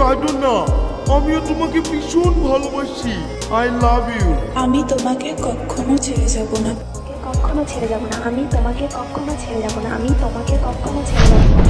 কাঁদো না, আমিও তোমাকে ভীষণ ভালোবাসি। I love you. আমি তোমাকে কখনো ছেড়ে যাব না, কখনো ছেড়ে যাব না, আমি তোমাকে কখনো ছেড়ে যাব না, আমি তোমাকে কখনো ছেড়ে যাব না।